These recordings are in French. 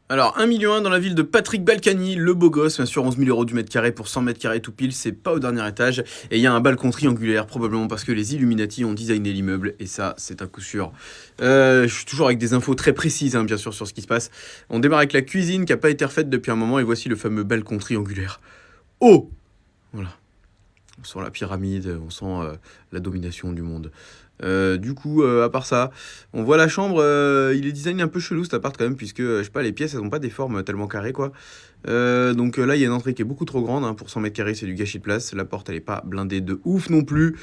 Alors, 1,1 million dans la ville de Patrick Balkany, le beau gosse, bien sûr, 11 000 € du mètre carré pour 100 mètres carrés tout pile, c'est pas au dernier étage. Et il y a un balcon triangulaire, probablement parce que les Illuminati ont designé l'immeuble, et ça, c'est un coup sûr. Je suis toujours avec des infos très précises, hein, bien sûr, sur ce qui se passe. On démarre avec la cuisine qui a pas été refaite depuis un moment, et voici le fameux balcon triangulaire. Oh! Voilà. On sent la pyramide, on sent la domination du monde. Du coup, à part ça, on voit la chambre, il est designé un peu chelou cet appart quand même, puisque, je sais pas, les pièces elles ont pas des formes tellement carrées quoi. Donc là, il y a une entrée qui est beaucoup trop grande, hein, pour 100 mètres carrés, c'est du gâchis de place. La porte elle est pas blindée de ouf non plus.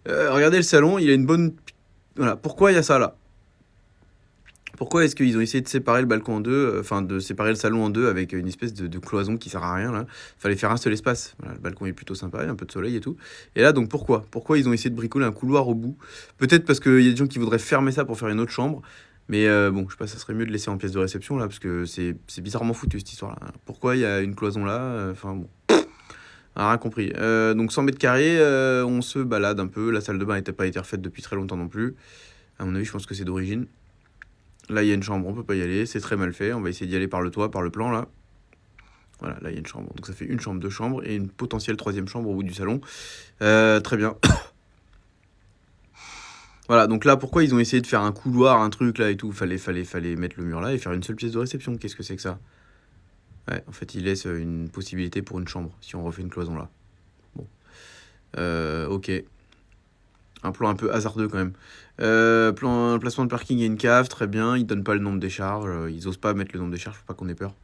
Regardez le salon, il a une bonne. Voilà, pourquoi il y a ça là? Pourquoi est-ce qu'ils ont essayé de séparer le balcon en deux, enfin de séparer le salon en deux avec une espèce de cloison qui sert à rien là? Fallait faire un seul espace. Voilà, le balcon est plutôt sympa, il y a un peu de soleil et tout. Et là donc pourquoi ils ont essayé de bricoler un couloir au bout? Peut-être parce qu'il y a des gens qui voudraient fermer ça pour faire une autre chambre. Mais bon, je sais pas, ça serait mieux de laisser en pièce de réception là, parce que c'est bizarrement foutu cette histoire là. Pourquoi il y a une cloison là? Enfin bon, on a rien compris. Donc 100 mètres carrés, on se balade un peu. La salle de bain n'était pas été refaite depuis très longtemps non plus. À mon avis, je pense que c'est d'origine. Là, il y a une chambre, on peut pas y aller, c'est très mal fait. On va essayer d'y aller par le toit, par le plan là. Voilà, là il y a une chambre. Donc ça fait une chambre, deux chambres et une potentielle troisième chambre au bout du salon. Très bien. Voilà, donc là, pourquoi ils ont essayé de faire un couloir, un truc là et tout? Fallait mettre le mur là et faire une seule pièce de réception. Qu'est-ce que c'est que ça? Ouais, en fait, ils laissent une possibilité pour une chambre si on refait une cloison là. Bon. Ok. Un plan un peu hasardeux quand même. Placement de parking et une cave, très bien. Ils donnent pas le nombre des charges. Ils osent pas mettre le nombre des charges, faut pas qu'on ait peur.